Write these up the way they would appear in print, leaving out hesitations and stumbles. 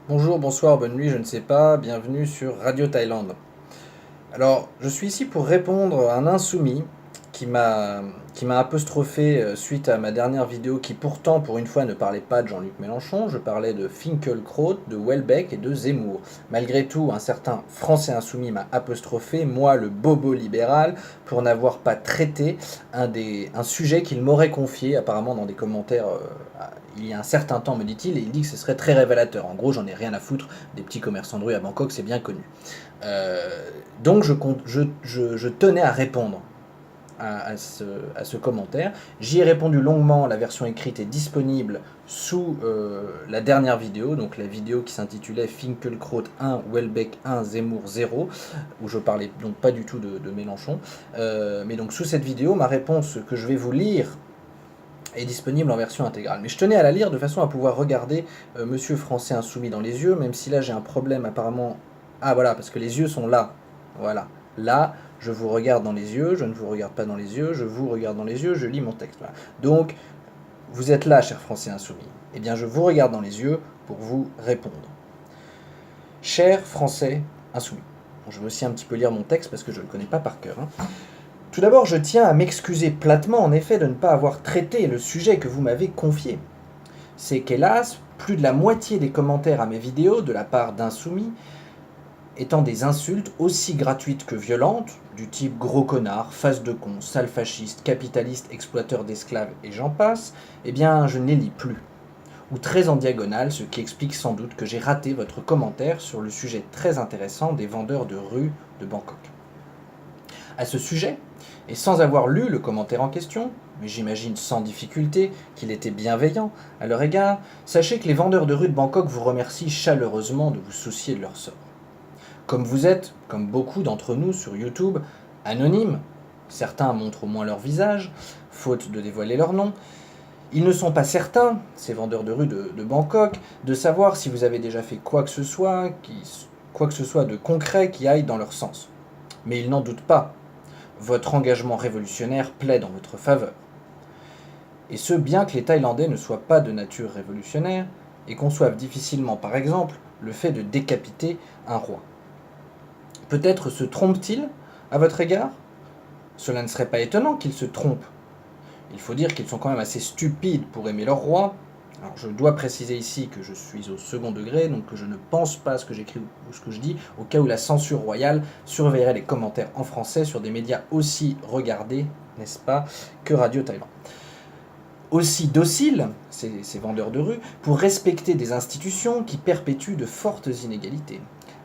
Bonjour, bonsoir, bonne nuit, je ne sais pas, bienvenue sur Radio Thaïlande. Alors, je suis ici pour répondre à un insoumis qui m'a qui m'a apostrophé suite à ma dernière vidéo qui pourtant pour une fois ne parlait pas de Jean-Luc Mélenchon, je parlais de Finkielkraut, de Welbeck et de Zemmour. Malgré tout, un certain Français insoumis m'a apostrophé, moi le bobo libéral, pour n'avoir pas traité un sujet qu'il m'aurait confié apparemment dans des commentaires il y a un certain temps, me dit-il, et il dit que ce serait très révélateur. En gros, j'en ai rien à foutre des petits commerçants de rue à Bangkok, c'est bien connu. Donc je tenais à répondre à ce commentaire. J'y ai répondu longuement, la version écrite est disponible sous la dernière vidéo, donc la vidéo qui s'intitulait Finkielkraut 1, Welbeck 1, Zemmour 0, où je parlais donc pas du tout de Mélenchon. Mais donc sous cette vidéo, ma réponse que je vais vous lire est disponible en version intégrale. Mais je tenais à la lire de façon à pouvoir regarder Monsieur Français Insoumis dans les yeux, même si là j'ai un problème apparemment. Ah voilà, parce que les yeux sont là. Voilà. Là, je vous regarde dans les yeux, je ne vous regarde pas dans les yeux, je vous regarde dans les yeux, je lis mon texte. Voilà. Donc, vous êtes là, cher Français Insoumis. Eh bien, je vous regarde dans les yeux pour vous répondre. Cher Français Insoumis. Bon, je vais aussi un petit peu lire mon texte parce que je ne le connais pas par cœur. Tout d'abord, je tiens à m'excuser platement en effet de ne pas avoir traité le sujet que vous m'avez confié. C'est qu'hélas, plus de la moitié des commentaires à mes vidéos de la part d'insoumis étant des insultes aussi gratuites que violentes, du type gros connard, face de con, sale fasciste, capitaliste, exploiteur d'esclaves et j'en passe, eh bien je ne les lis plus. Ou très en diagonale, ce qui explique sans doute que j'ai raté votre commentaire sur le sujet très intéressant des vendeurs de rue de Bangkok. À ce sujet, et sans avoir lu le commentaire en question, mais j'imagine sans difficulté qu'il était bienveillant à leur égard, sachez que les vendeurs de rue de Bangkok vous remercient chaleureusement de vous soucier de leur sort. Comme vous êtes, comme beaucoup d'entre nous sur YouTube, anonymes, certains montrent au moins leur visage, faute de dévoiler leur nom, ils ne sont pas certains, ces vendeurs de rue de Bangkok, de savoir si vous avez déjà fait quoi que ce soit de concret qui aille dans leur sens. Mais ils n'en doutent pas. Votre engagement révolutionnaire plaide en votre faveur. Et ce, bien que les Thaïlandais ne soient pas de nature révolutionnaire et conçoivent difficilement, par exemple, le fait de décapiter un roi. Peut-être se trompent-ils à votre égard? Cela ne serait pas étonnant qu'ils se trompent. Il faut dire qu'ils sont quand même assez stupides pour aimer leur roi. Alors je dois préciser ici que je suis au second degré, donc que je ne pense pas ce que j'écris ou ce que je dis, au cas où la censure royale surveillerait les commentaires en français sur des médias aussi regardés, n'est-ce pas, que Radio Thaïlande. Aussi dociles, ces vendeurs de rue, pour respecter des institutions qui perpétuent de fortes inégalités.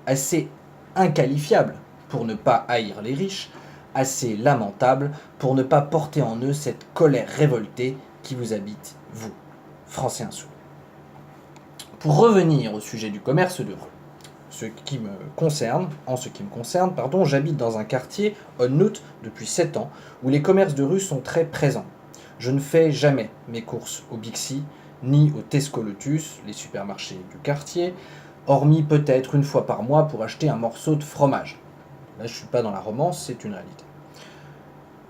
Assez inqualifiables pour ne pas haïr les riches, assez lamentables pour ne pas porter en eux cette colère révoltée qui vous habite, vous, Français insoumis. Pour revenir au sujet du commerce de rue, en ce qui me concerne, j'habite dans un quartier, Onnout, depuis 7 ans, où les commerces de rue sont très présents. Je ne fais jamais mes courses au Bixi, ni au Tesco Lotus, les supermarchés du quartier, hormis peut-être une fois par mois pour acheter un morceau de fromage. Là, je ne suis pas dans la romance, c'est une réalité.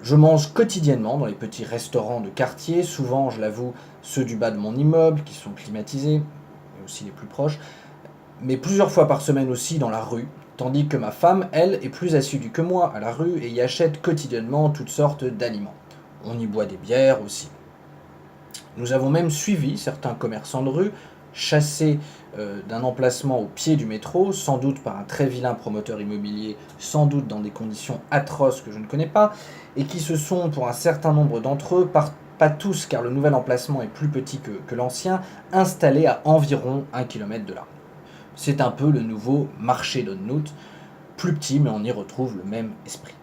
Je mange quotidiennement dans les petits restaurants de quartier, souvent, je l'avoue, ceux du bas de mon immeuble, qui sont climatisés, et aussi les plus proches, mais plusieurs fois par semaine aussi dans la rue, tandis que ma femme, elle, est plus assidue que moi à la rue et y achète quotidiennement toutes sortes d'aliments. On y boit des bières aussi. Nous avons même suivi certains commerçants de rue, chassés d'un emplacement au pied du métro, sans doute par un très vilain promoteur immobilier, sans doute dans des conditions atroces que je ne connais pas, et qui se sont, pour un certain nombre d'entre eux, pas tous car le nouvel emplacement est plus petit que l'ancien, installés à environ 1 km de là. C'est un peu le nouveau marché d'Onnout, plus petit mais on y retrouve le même esprit.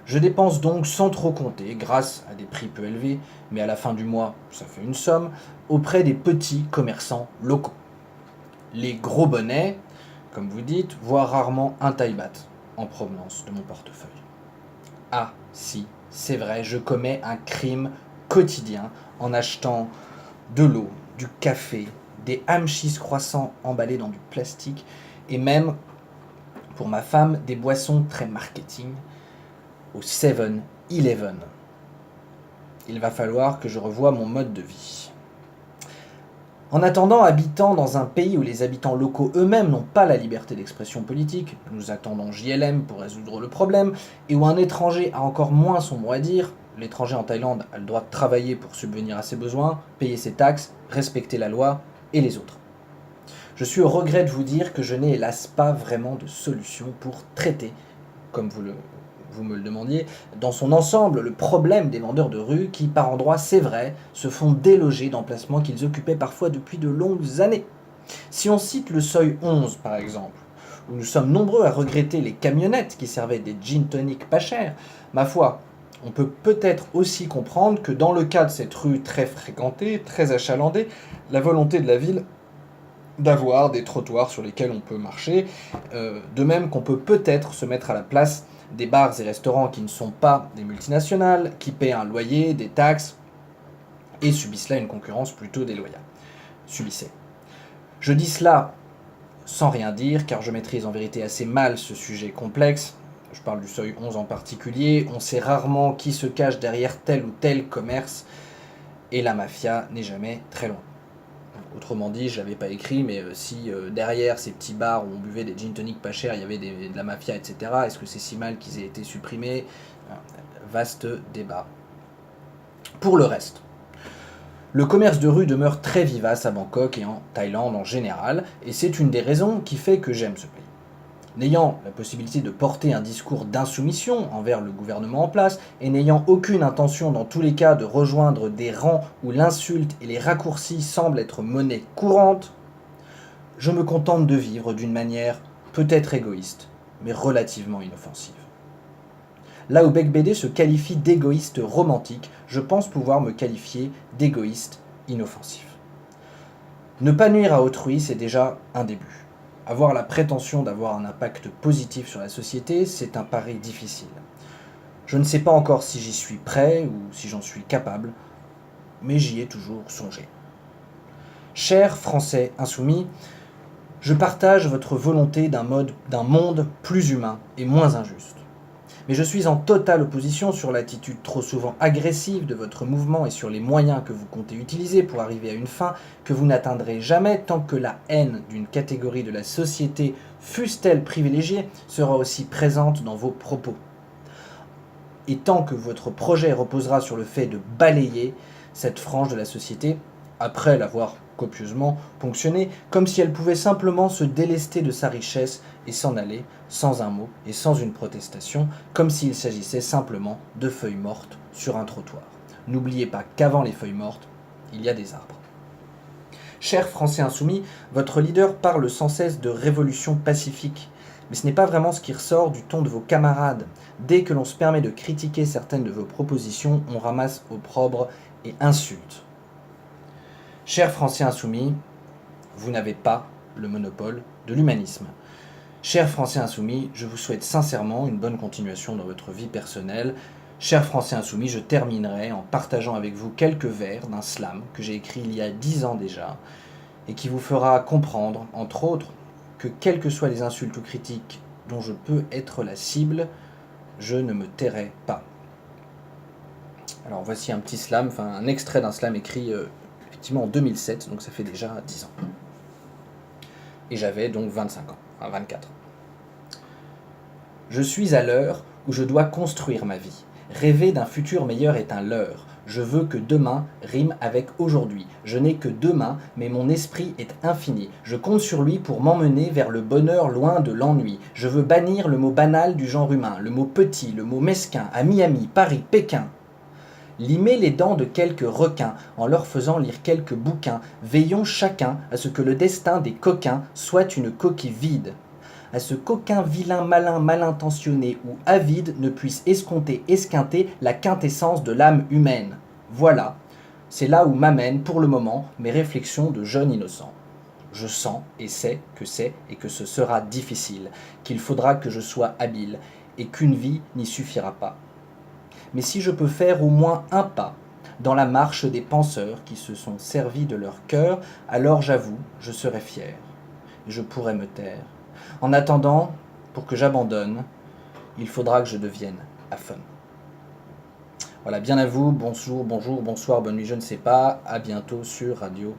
Je dépense donc sans trop compter, grâce à des prix peu élevés, mais à la fin du mois, ça fait une somme, auprès des petits commerçants locaux. Les gros bonnets, comme vous dites, voient rarement un taille-bat en provenance de mon portefeuille. Ah, si, c'est vrai, je commets un crime quotidien en achetant de l'eau, du café, des ham cheese croissants emballés dans du plastique et même, pour ma femme, des boissons très marketing au 7-Eleven. Il va falloir que je revoie mon mode de vie. En attendant, habitant dans un pays où les habitants locaux eux-mêmes n'ont pas la liberté d'expression politique, nous attendons JLM pour résoudre le problème, et où un étranger a encore moins son mot à dire, l'étranger en Thaïlande a le droit de travailler pour subvenir à ses besoins, payer ses taxes, respecter la loi et les autres. Je suis au regret de vous dire que je n'ai hélas pas vraiment de solution pour traiter, comme vous me le demandiez, dans son ensemble le problème des vendeurs de rue qui, par endroits, c'est vrai, se font déloger d'emplacements qu'ils occupaient parfois depuis de longues années. Si on cite le seuil 11 par exemple, où nous sommes nombreux à regretter les camionnettes qui servaient des gin tonic pas chers, ma foi, on peut peut-être aussi comprendre que dans le cas de cette rue très fréquentée, très achalandée, la volonté de la ville d'avoir des trottoirs sur lesquels on peut marcher, de même qu'on peut peut-être se mettre à la place des bars et restaurants qui ne sont pas des multinationales, qui paient un loyer, des taxes, et subissent là une concurrence plutôt déloyale. Subissez. Je dis cela sans rien dire, car je maîtrise en vérité assez mal ce sujet complexe. Je parle du seuil 11 en particulier. On sait rarement qui se cache derrière tel ou tel commerce, et la mafia n'est jamais très loin. Autrement dit, je l'avais pas écrit, mais si derrière ces petits bars où on buvait des gin tonic pas chers, il y avait de la mafia, etc., est-ce que c'est si mal qu'ils aient été supprimés? Vaste débat. Pour le reste, le commerce de rue demeure très vivace à Bangkok et en Thaïlande en général, et c'est une des raisons qui fait que j'aime ce pays. N'ayant la possibilité de porter un discours d'insoumission envers le gouvernement en place, et n'ayant aucune intention dans tous les cas de rejoindre des rangs où l'insulte et les raccourcis semblent être monnaie courante, je me contente de vivre d'une manière peut-être égoïste, mais relativement inoffensive. Là où Beck BD se qualifie d'égoïste romantique, je pense pouvoir me qualifier d'égoïste inoffensif. Ne pas nuire à autrui, c'est déjà un début. Avoir la prétention d'avoir un impact positif sur la société, c'est un pari difficile. Je ne sais pas encore si j'y suis prêt ou si j'en suis capable, mais j'y ai toujours songé. Chers Français insoumis, je partage votre volonté d'un monde plus humain et moins injuste. Mais je suis en totale opposition sur l'attitude trop souvent agressive de votre mouvement et sur les moyens que vous comptez utiliser pour arriver à une fin que vous n'atteindrez jamais tant que la haine d'une catégorie de la société, fût-elle privilégiée, sera aussi présente dans vos propos. Et tant que votre projet reposera sur le fait de balayer cette frange de la société, après l'avoir copieusement ponctionnée, comme si elle pouvait simplement se délester de sa richesse et s'en aller sans un mot et sans une protestation, comme s'il s'agissait simplement de feuilles mortes sur un trottoir. N'oubliez pas qu'avant les feuilles mortes, il y a des arbres. Chers Français insoumis, votre leader parle sans cesse de révolution pacifique, mais ce n'est pas vraiment ce qui ressort du ton de vos camarades. Dès que l'on se permet de critiquer certaines de vos propositions, on ramasse opprobre et insulte. Chers Français insoumis, vous n'avez pas le monopole de l'humanisme. Chers Français insoumis, je vous souhaite sincèrement une bonne continuation dans votre vie personnelle. Chers Français insoumis, je terminerai en partageant avec vous quelques vers d'un slam que j'ai écrit il y a 10 ans déjà, et qui vous fera comprendre, entre autres, que quelles que soient les insultes ou critiques dont je peux être la cible, je ne me tairai pas. Alors voici un petit slam, enfin un extrait d'un slam écrit effectivement en 2007, donc ça fait déjà 10 ans. Et j'avais donc 25 ans, enfin 24. Je suis à l'heure où je dois construire ma vie. Rêver d'un futur meilleur est un leurre. Je veux que demain rime avec aujourd'hui. Je n'ai que demain, mais mon esprit est infini. Je compte sur lui pour m'emmener vers le bonheur loin de l'ennui. Je veux bannir le mot banal du genre humain, le mot petit, le mot mesquin, à Miami, Paris, Pékin. Limer les dents de quelques requins en leur faisant lire quelques bouquins. Veillons chacun à ce que le destin des coquins soit une coquille vide. À ce qu'aucun vilain malin mal intentionné ou avide ne puisse esquinter la quintessence de l'âme humaine. Voilà, c'est là où m'amènent pour le moment mes réflexions de jeune innocent. Je sens et sais que c'est et que ce sera difficile, qu'il faudra que je sois habile et qu'une vie n'y suffira pas. Mais si je peux faire au moins un pas dans la marche des penseurs qui se sont servis de leur cœur, alors j'avoue, je serai fier. Et je pourrai me taire. En attendant, pour que j'abandonne, il faudra que je devienne à fun. Voilà, bien à vous, bonjour, bonsoir, bonne nuit, je ne sais pas. À bientôt sur Radio